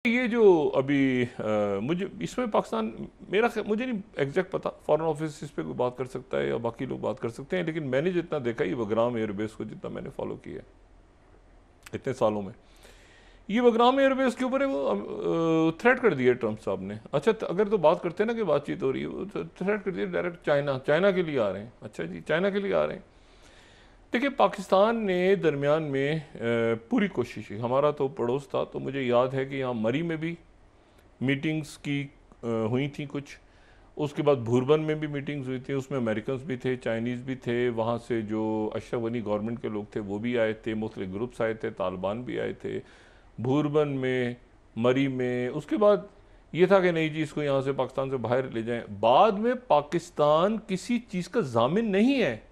ये जो अभी मुझे इसमें पाकिस्तान मुझे नहीं एग्जैक्ट पता, फॉरेन ऑफिस इस पे कोई बात कर सकता है या बाकी लोग बात कर सकते हैं, लेकिन मैंने जितना देखा ये वग्राम एयरबेस को जितना मैंने फॉलो किया इतने सालों में, ये वग्राम एयरबेस के ऊपर है वो थ्रेट कर दिया ट्रंप साहब ने। अच्छा अगर तो बात करते हैं ना कि बातचीत हो रही है, वो थ्रेट कर दिया डायरेक्ट चाइना के लिए आ रहे हैं। अच्छा जी, चाइना के लिए आ रहे हैं। देखिए पाकिस्तान ने दरमियान में पूरी कोशिश की, हमारा तो पड़ोस था, तो मुझे याद है कि यहाँ मरी में भी मीटिंग्स की हुई थी कुछ, उसके बाद भूरबन में भी मीटिंग्स हुई थी, उसमें अमेरिकन्स भी थे, चाइनीज़ भी थे, वहाँ से जो अशरफ गनी गवर्नमेंट के लोग थे वो भी आए थे, मुख्तलिफ ग्रुप्स आए थे, तालिबान भी आए थे भूरबन में, मरी में। उसके बाद ये था कि नहीं जी इसको यहाँ से पाकिस्तान से बाहर ले जाएं। बाद में पाकिस्तान किसी चीज़ का जामिन नहीं है,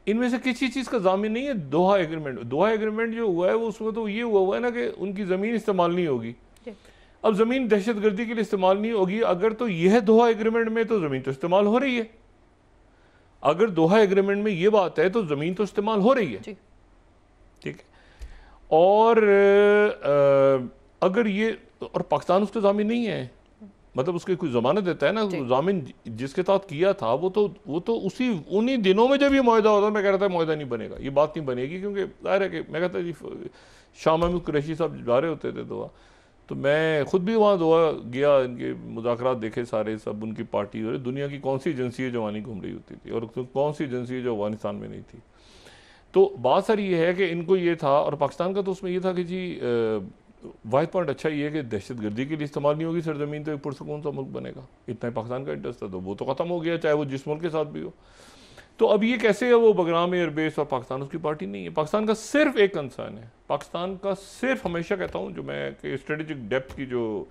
इनमें से किसी चीज़ का जामिन नहीं है। दोहा एग्रीमेंट जो हुआ है वो उसमें तो ये हुआ है ना कि उनकी ज़मीन इस्तेमाल नहीं होगी। अब ज़मीन दहशतगर्दी के लिए इस्तेमाल नहीं होगी, अगर तो यह दोहा एग्रीमेंट में तो ज़मीन तो इस्तेमाल हो रही है। अगर दोहा एग्रीमेंट में ये बात है तो ज़मीन तो इस्तेमाल हो रही है, ठीक है। और अगर ये और पाकिस्तान उसका जामिन नहीं है, मतलब उसकी कोई जमानत देता है ना, जामिन जिसके साथ किया था वो तो उन्हीं दिनों में जब ये मुआहदा होता, मैं कह रहा था मुआहदा नहीं बनेगा, ये बात नहीं बनेगी, क्योंकि जाहिर है कि मैं कहता जी शाह महमूद कुरैशी साहब जा रहे होते थे दोहा, तो मैं खुद भी वहाँ दोहा गया, इनके मुज़ाकरात देखे सारे सब, उनकी पार्टी और दुनिया की कौन सी एजेंसी है जो वहाँ नहीं घूम रही होती थी और कौन सी एजेंसी है जो अफगानिस्तान में नहीं थी। तो बात सारी ये है कि इनको ये था, और पाकिस्तान का तो उसमें ये था कि जी वाहिद पॉइंट अच्छा ये है कि दहशत गर्दी के लिए इस्तेमाल नहीं होगी सरजमीन, तो एक पुरसकून सा मुल्क बनेगा, इतना ही पाकिस्तान का इंटरेस्ट था, तो वो तो ख़त्म हो गया चाहे वो जिस मुल्क के साथ भी हो। तो अब ये कैसे है, वो बगराम एयरबेस और पाकिस्तान उसकी पार्टी नहीं है। पाकिस्तान का सिर्फ एक कंसर्न है, पाकिस्तान का सिर्फ, हमेशा कहता हूँ जो मैं कि स्ट्रेटेजिक डेप्थ की जो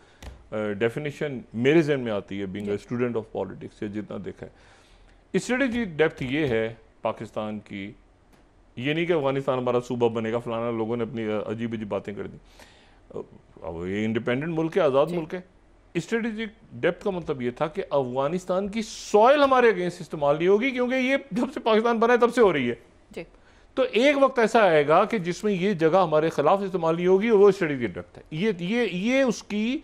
डेफिनेशन मेरे जहन में आती है being a student of politics से जितना देखा है, स्ट्रेटेजिक डेप्थ ये है पाकिस्तान की, ये नहीं कि अफगानिस्तान हमारा सूबा बनेगा, फलाना लोगों ने अपनी अजीब अजीब बातें कर दी। अब ये इंडिपेंडेंट मुल्क है, आज़ाद मुल्क है। स्ट्रेटेजिक डेप्थ का मतलब ये था कि अफगानिस्तान की सॉइल हमारे अगेंस्ट इस्तेमाल नहीं होगी, क्योंकि ये जब से पाकिस्तान बना है तब से हो रही है जी। तो एक वक्त ऐसा आएगा कि जिसमें ये जगह हमारे खिलाफ इस्तेमाल नहीं होगी, और वो स्ट्रेटेजिक डेप्थ है। ये उसकी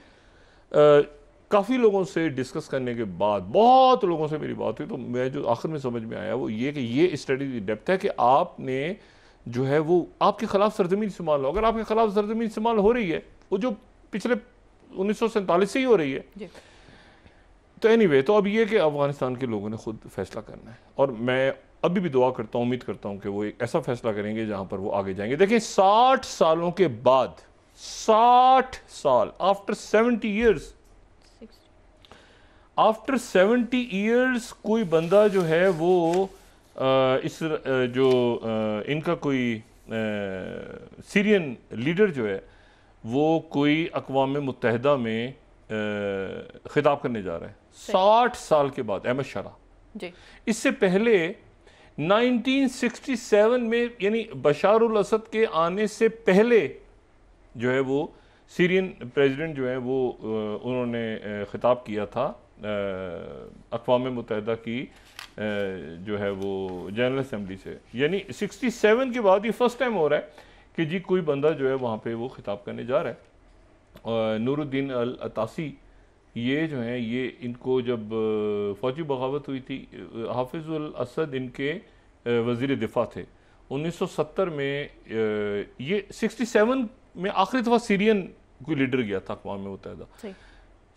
काफ़ी लोगों से डिस्कस करने के बाद, बहुत लोगों से मेरी बात हुई, तो मैं जो आखिर में समझ में आया वो ये कि ये स्ट्रेटेजिक डेप्थ है कि आपने जो है वो आपके खिलाफ सरजमीन इस्तेमाल हो। अगर आपके खिलाफ सरजमीन इस्तेमाल हो रही है, वो जो पिछले 1947 से ही हो रही है, तो एनीवे, तो अब ये कि अफगानिस्तान के लोगों ने खुद फैसला करना है, और मैं अभी भी दुआ करता हूँ, उम्मीद करता हूँ कि वो एक ऐसा फैसला करेंगे जहाँ पर वो आगे जाएंगे। देखिए 60 सालों के बाद, 60 साल, आफ्टर 70 ईयर्स कोई बंदा जो है वो इनका कोई सीरियन लीडर जो है वो कोई अक़वाम मुत्तहिदा में खिताब करने जा रहा है 60 साल के बाद। अहमद शरा इससे पहले 1967 में, यानी बशार उल असद के आने से पहले जो है वो सीरियन प्रेसिडेंट जो है वो उन्होंने खिताब किया था अक़वाम मुत्तहिदा की जो है वो जनरल असम्बली से। यानी 67 के बाद ये फर्स्ट टाइम हो रहा है कि जी कोई बंदा जो है वहाँ पे वो खिताब करने जा रहा है। नूरुद्दीन अल अतासी ये जो हैं, ये इनको जब फ़ौजी बगावत हुई थी, हाफिज़ उल असद इनके वज़ीर दिफा थे 1970 में। ये 67 में आखिरी दफ़ा सीरियन कोई लीडर गया था अक़वाम मुत्तहिदा।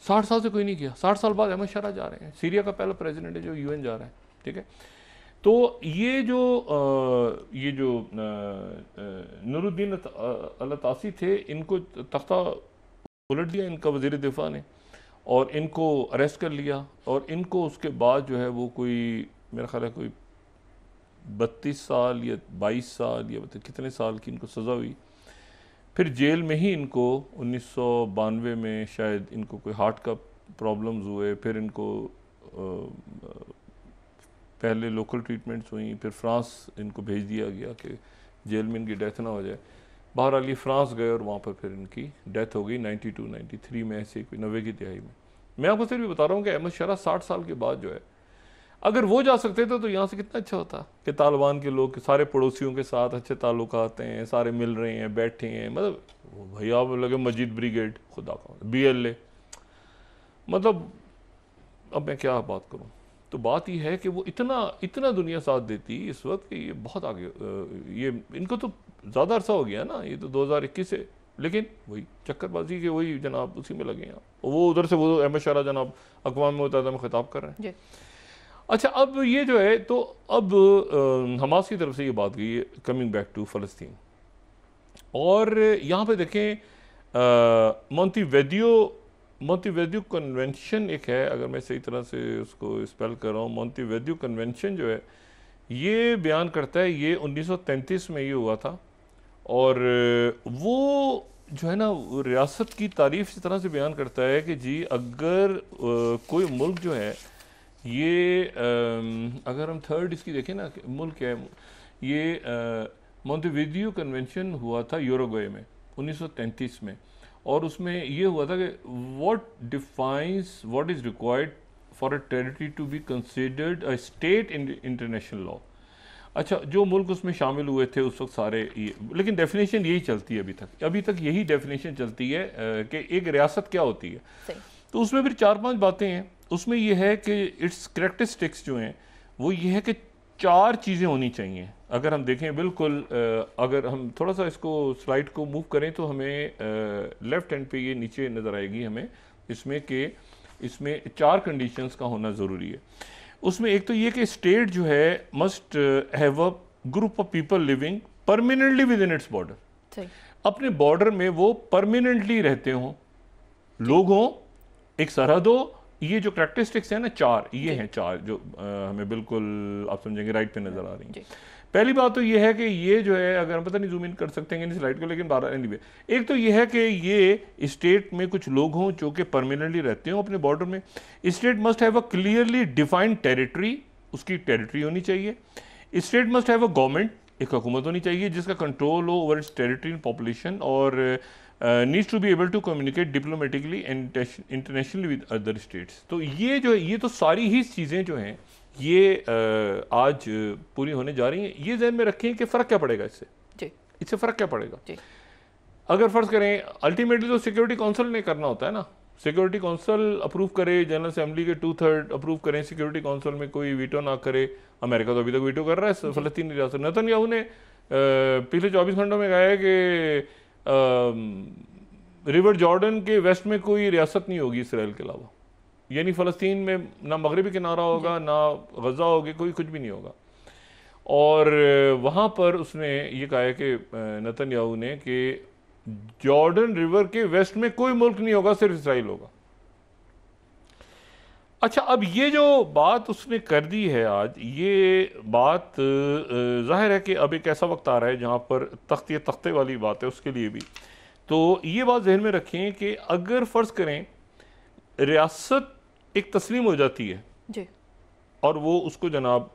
60 साल से कोई नहीं गया। 60 साल बाद अहमद शरा जा रहे हैं, सीरिया का पहला प्रेसिडेंट है जो UN जा रहा है, ठीक है। तो ये जो नूरुद्दीन अल अतासी थे, इनको तख्ता उलट दिया इनका वज़ीर दिफा ने, और इनको अरेस्ट कर लिया, और इनको उसके बाद जो है वो कोई मेरा ख्याल है कोई 32 साल या 22 साल या कितने साल की इनको सज़ा हुई। फिर जेल में ही इनको 1992 में शायद इनको कोई हार्ट का प्रॉब्लम्स हुए, फिर इनको पहले लोकल ट्रीटमेंट्स हुई, फिर फ्रांस इनको भेज दिया गया कि जेल में इनकी डेथ ना हो जाए। बहरहाल ये फ्रांस गए और वहाँ पर फिर इनकी डेथ हो गई 92-93 में, ऐसे कोई 90 की तिहाई में। मैं आपको सिर्फ भी बता रहा हूँ कि अहमद शरा 60 साल के बाद जो है, अगर वो जा सकते थे तो यहाँ से कितना अच्छा होता कि तालिबान के लोग सारे पड़ोसियों के साथ अच्छे ताल्लुकात हैं, सारे मिल रहे हैं, बैठे हैं, मतलब भैया आप लगे मस्जिद ब्रिगेड, खुदा का BLA, मतलब अब मैं क्या बात करूँ। तो बात ये है कि वो इतना दुनिया साथ देती इस वक्त कि ये बहुत आगे, ये इनको तो ज़्यादा अरसा हो गया ना, ये तो 2021 से, लेकिन वही चक्करबाजी के वही जनाब उसी में लगे हैं। वो उधर से वो अहमद शाह जनाब अक़वाम मुत्तहिदा में खिताब कर रहे हैं। अच्छा, अब ये जो है, तो अब हमास की तरफ से ये बात गई है कमिंग बैक टू फ़लस्तीन, और यहाँ पे देखें मोंटेविडियो कन्वेंशन एक है, अगर मैं सही तरह से उसको स्पेल कर रहा हूँ, मोंटेविडियो कन्वेंशन जो है ये बयान करता है, ये 1933 में ये हुआ था, और वो जो है ना रियासत की तारीफ इस तरह से बयान करता है कि जी अगर कोई मुल्क जो है ये अगर हम थर्ड इसकी देखें ना, मुल्क है ये, मोंटेविडियो कन्वेंशन हुआ था यूरुग्वे में 1933 में, और उसमें ये हुआ था कि what is required for a territory to be considered a state in international law. अच्छा, जो मुल्क उसमें शामिल हुए थे उस वक्त सारे ये, लेकिन डेफिनेशन यही चलती है अभी तक यही डेफिनेशन चलती है कि एक रियासत क्या होती है। तो उसमें फिर 4-5 बातें हैं। उसमें यह है कि इट्स करैक्टरिस्टिक्स जो हैं वो ये है कि 4 चीज़ें होनी चाहिए। अगर हम देखें बिल्कुल, अगर हम थोड़ा सा इसको स्लाइड को मूव करें तो हमें लेफ़्ट हैंड पे ये नीचे नज़र आएगी हमें इसमें कि इसमें 4 कंडीशंस का होना ज़रूरी है। उसमें एक तो ये कि स्टेट जो है must have a group of people living permanently with in its border, अपने बॉर्डर में वो परमानेंटली रहते हों, लोग हों, एक सरहद हो। ये जो करैक्टरिस्टिक्स है ना 4, ये हैं 4 जो हमें बिल्कुल आप समझेंगे राइट पे नज़र आ रही हैं। पहली बात तो ये है कि ये जो है, अगर हम पता नहीं जूम इन कर सकते हैं इस स्लाइड को, लेकिन 12 एनीवे, एक तो ये है कि ये स्टेट में कुछ लोग हों जो कि परमानेंटली रहते हों अपने बॉर्डर में। State must have a clearly defined territory, उसकी टेरिटरी होनी चाहिए। State must have a government, एक हुकूमत होनी चाहिए जिसका कंट्रोल हो over its territory and population, और needs to be able to communicate diplomatically and internationally with other states. तो ये जो है, ये तो सारी ही चीज़ें जो हैं ये आज पूरी होने जा रही हैं। ये ज़हन में रखें कि फ़र्क क्या पड़ेगा इससे फ़र्क क्या पड़ेगा। अगर फ़र्ज़ करें अल्टीमेटली तो सिक्योरिटी काउंसिल ने करना होता है ना, सिक्योरिटी काउंसिल अप्रूव करे, जनरल असेंबली के 2/3 अप्रूव करें, सिक्योरिटी काउंसिल में कोई वीटो ना करे। अमेरिका तो अभी तक वीटो कर रहा है फ़लस्तीनी रियासत। नेतन्याहू ने पिछले 24 घंटों में कहा है कि रिवर जॉर्डन के वेस्ट में कोई रियासत नहीं होगी इसराइल के अलावा, यानी फ़लस्तीन में ना मगरबी किनारा होगा ना गज़ा होगी, कोई कुछ भी नहीं होगा। और वहाँ पर उसने ये कहा है कि नेतन्याहू ने कि जॉर्डन रिवर के वेस्ट में कोई मुल्क नहीं होगा, सिर्फ इसराइल होगा। अच्छा, अब ये जो बात उसने कर दी है आज, ये बात जाहिर है कि अब एक ऐसा वक्त आ रहा है जहाँ पर तख्ते वाली बात है उसके लिए भी। तो ये बात जहन में रखें कि अगर फ़र्ज़ करें रियासत एक तस्लीम हो जाती है जी, और वो उसको जनाब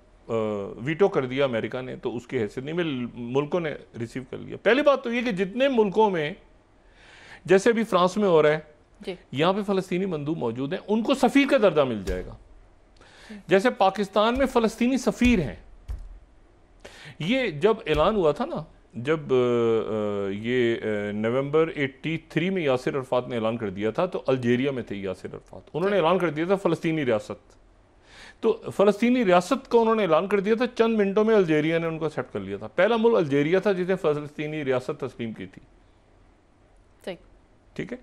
वीटो कर दिया अमेरिका ने, तो उसकी हैसियत नहीं में मुल्कों ने रिसीव कर लिया। पहली बात तो ये कि जितने मुल्कों में, जैसे अभी फ्रांस में हो रहा है, यहाँ पे फ़लस्तीनी मंदूब मौजूद हैं, उनको सफ़ीर का दर्जा मिल जाएगा। जैसे पाकिस्तान में फ़लस्तीनी सफ़ीर हैं। ये जब ऐलान हुआ था ना, जब ये नवंबर 83 में यासिर अरफात ने ऐलान कर दिया था, तो अल्जीरिया में थे यासिर अरफात, उन्होंने ऐलान कर दिया था फ़लस्तीनी रियासत। तो फ़लस्तीनी रियासत को उन्होंने ऐलान कर दिया था, चंद मिनटों में अल्जीरिया ने उनको एक्सेप्ट कर लिया था। पहला मुल्क अल्जीरिया था जिसने फ़लस्तीनी रियासत तस्लीम की थी। ठीक है,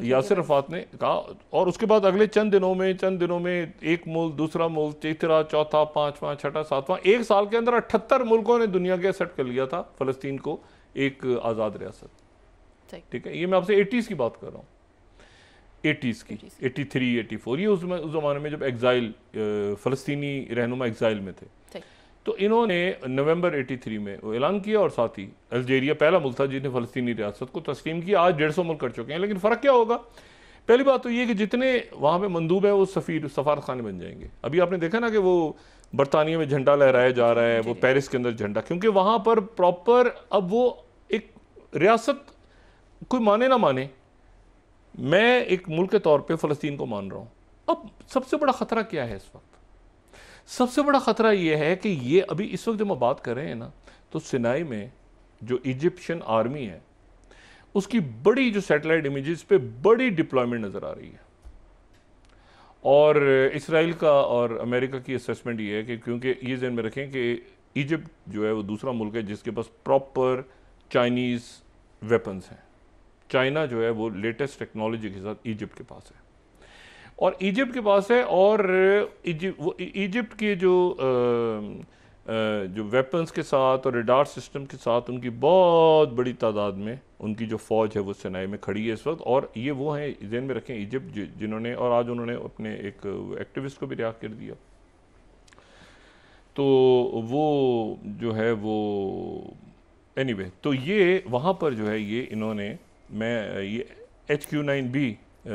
यासिर अरफात ने कहा, और उसके बाद अगले चंद दिनों में एक मुल्क, दूसरा मुल्क, तीसरा, चौथा, पांचवा, छठा, सातवां, एक साल के अंदर 78 मुल्कों ने दुनिया के एक्सेप्ट कर लिया था फ़लस्तीन को एक आज़ाद रियासत। ठीक है, ये मैं आपसे 80s की बात कर रहा हूँ, 80s की, 83, 84, ये उस ज़माने में जब एग्ज़ाइल फ़लस्तीनी रहनुमा एग्ज़ाइल में थे। तो इन्होंने नवंबर 83 में वो ऐलान किया, और साथ ही अल्जीरिया पहला मुल्क था जिसने फ़लस्तीनी रियासत को तस्लीम किया। आज 150 मुल्क कर चुके हैं। लेकिन फ़र्क क्या होगा? पहली बात तो ये कि जितने वहाँ पे मंदूब है वो सफ़ारत खाने बन जाएंगे। अभी आपने देखा ना कि वो बरतानिया में झंडा लहराया जा रहा है, वो पेरिस के अंदर झंडा, क्योंकि वहाँ पर प्रॉपर अब वो एक रियासत, कोई माने ना माने, मैं एक मुल्क के तौर पर फ़लस्तीन को मान रहा हूँ। अब सबसे बड़ा ख़तरा क्या है इस वक्त? सबसे बड़ा ख़तरा ये है कि ये अभी इस वक्त जब हम बात कर रहे हैं ना, तो सिनाई में जो इजिप्शियन आर्मी है उसकी बड़ी जो सैटेलाइट इमेजेस पे बड़ी डिप्लॉयमेंट नज़र आ रही है। और इसराइल का और अमेरिका की असेसमेंट ये है कि क्योंकि ये ज़हन में रखें कि इजिप्ट जो है वो दूसरा मुल्क है जिसके पास प्रॉपर चाइनीज़ वेपन्स हैं। चाइना जो है वो लेटेस्ट टेक्नोलॉजी के साथ इजिप्ट के पास है, और इजिप्ट के पास है, और इजिप्ट के जो वेपन्स के साथ और रडार सिस्टम के साथ उनकी बहुत बड़ी तादाद में उनकी जो फ़ौज है वो सिनाई में खड़ी है इस वक्त। और ये वो हैं, ज़हन में रखें, इजिप्ट जिन्होंने, और आज उन्होंने अपने एक एक्टिविस्ट को भी रिहा कर दिया। तो वो जो है वो एनीवे तो ये वहाँ पर जो है ये इन्होंने ये HQ-9B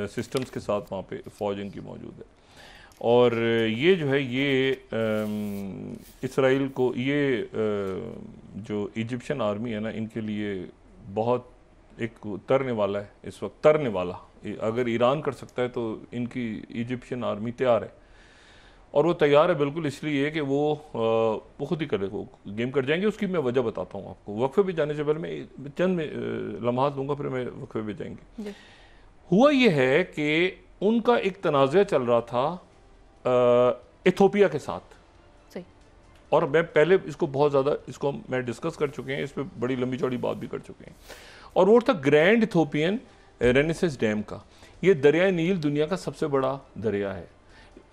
सिस्टम्स के साथ वहाँ पे फ़ौज इनकी मौजूद है। और ये जो है ये इसराइल को, ये जो इजिप्शियन आर्मी है ना, इनके लिए बहुत एक तरने वाला है इस वक्त, तरने वाला। अगर ईरान कर सकता है तो इनकी इजिप्शियन आर्मी तैयार है, और वो तैयार है बिल्कुल इसलिए कि वो खुद ही करे, वो गेम कर जाएंगे। उसकी मैं वजह बताता हूँ आपको। वक्फे पे जाने से पहले मैं चंद लम्हात लूँगा, फिर मैं वक्फे पे जाएंगे। हुआ ये है कि उनका एक तनाज़ा चल रहा था इथोपिया के साथ, सही। और मैं पहले इसको बहुत ज़्यादा इसको मैं डिस्कस कर चुके हैं, इस पर बड़ी लंबी चौड़ी बात भी कर चुके हैं। और वो था ग्रैंड इथोपियन रेनेसेंस डैम का। ये दरिया नील दुनिया का सबसे बड़ा दरिया है।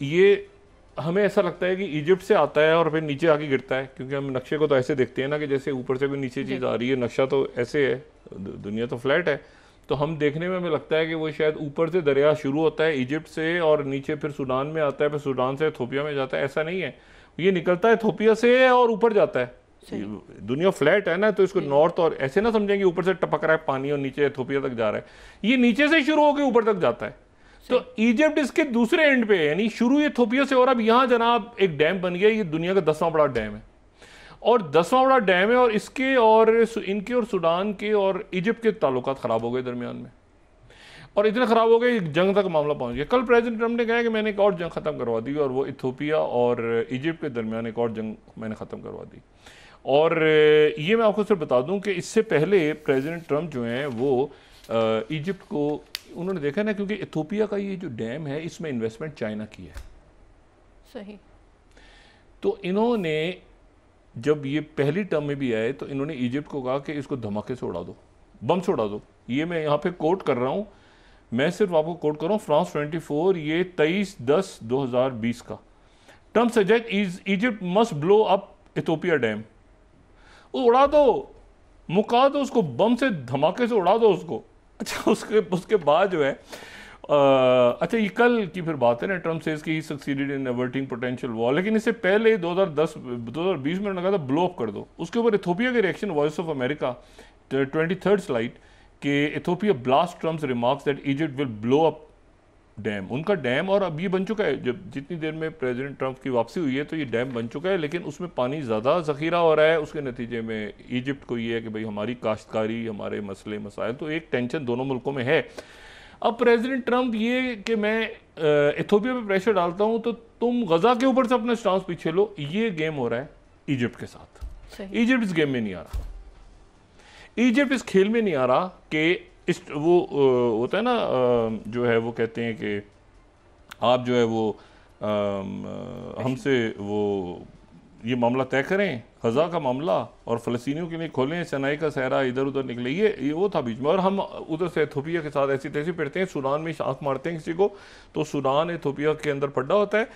ये हमें ऐसा लगता है कि इजिप्ट से आता है और फिर नीचे आके गिरता है, क्योंकि हम नक्शे को तो ऐसे देखते हैं ना कि जैसे ऊपर से कोई नीचे चीज़ आ रही है। नक्शा तो ऐसे है, दुनिया तो फ्लैट है, तो हम देखने में हमें लगता है कि वो शायद ऊपर से दरिया शुरू होता है इजिप्ट से और नीचे फिर सूडान में आता है, फिर सूडान से इथोपिया में जाता है। ऐसा नहीं है, ये निकलता है इथोपिया से और ऊपर जाता है। दुनिया फ्लैट है ना, तो इसको नॉर्थ, और ऐसे ना समझेंगे ऊपर से टपक रहा है पानी और नीचे इथोपिया तक जा रहा है। ये नीचे से शुरू होकर ऊपर तक जाता है। तो इजिप्ट इसके दूसरे एंड पे है, यानी शुरू इथोपिया से, और अब यहाँ जनाब एक डैम बन गया। ये दुनिया का 10वां बड़ा डैम है, और 10वां बड़ा डैम है, और इसके और इनके और सूडान के और इजिप्ट के ताल्लुकात ख़राब हो गए दरमियान में, और इतने ख़राब हो गए जंग तक मामला पहुंच गया। कल प्रेसिडेंट ट्रंप ने कहा कि मैंने एक और जंग ख़त्म करवा दी, और वो इथोपिया और इजिप्ट के दरमियान एक और जंग मैंने ख़त्म करवा दी। और ये मैं आपको सिर्फ बता दूं कि इससे पहले प्रेसिडेंट ट्रंप जो हैं वो इजिप्ट को उन्होंने देखा ना, क्योंकि इथोपिया का ये जो डैम है इसमें इन्वेस्टमेंट चाइना की है, सही। तो इन्होंने जब ये पहली टर्म में भी आए तो इन्होंने इजिप्ट को कहा कि इसको धमाके से उड़ा दो, बम से उड़ा दो। ये मैं यहाँ पे कोट कर रहा हूँ, मैं सिर्फ आपको कोट कर रहा हूँ France 24, ये 23/10/2020 का। Trump suggest Egypt must blow up Ethiopia dam. उड़ा दो, मुका दो उसको, बम से धमाके से उड़ा दो उसको। अच्छा, उसके बाद जो है अच्छा, ये कल की फिर बात है ना, ट्रम्प से इसकी ही सक्सीडेड इन अवर्टिंग पोटेंशियल वॉर, लेकिन इससे पहले 2020 में उन्होंने कहा था ब्लो अप कर दो। उसके ऊपर इथोपिया के reaction, Voice of America 23rd slide कि Ethiopia blast Trump's remarks that Egypt will blow up dam. उनका डैम, और अब ये बन चुका है, जब जितनी देर में प्रेसिडेंट ट्रंप की वापसी हुई है तो ये डैम बन चुका है, लेकिन उसमें पानी ज़्यादा ज़ख़ीरा हो रहा है। उसके नतीजे में इजिप्ट को ये है कि भाई हमारी काश्तकारी, हमारे मसले मसाइल, तो एक टेंशन दोनों मुल्कों में है। अब प्रेसिडेंट ट्रंप ये कि मैं इथोपिया पे प्रेशर डालता हूँ तो तुम गजा के ऊपर से अपना स्टांस पीछे लो, ये गेम हो रहा है इजिप्ट के साथ। इजिप्ट इस गेम में नहीं आ रहा, इजिप्ट इस खेल में नहीं आ रहा कि इस वो होता है ना, जो है वो कहते हैं कि आप जो है वो हमसे वो ये मामला तय करें, गजा का मामला, और फ़लस्तीनियों के लिए खोलें सिनाई का सहरा, इधर उधर निकले। ये वो था बीच में, और हम उधर से इथोपिया के साथ ऐसी तैसी फिरते हैं। सूडान में शाख मारते हैं किसी को तो सूडान इथोपिया के अंदर पड्डा होता है।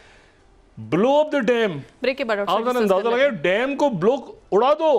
Blow up the dam, break के बाद आप अंदाजा लगाए, डैम को ब्लो उड़ा दो।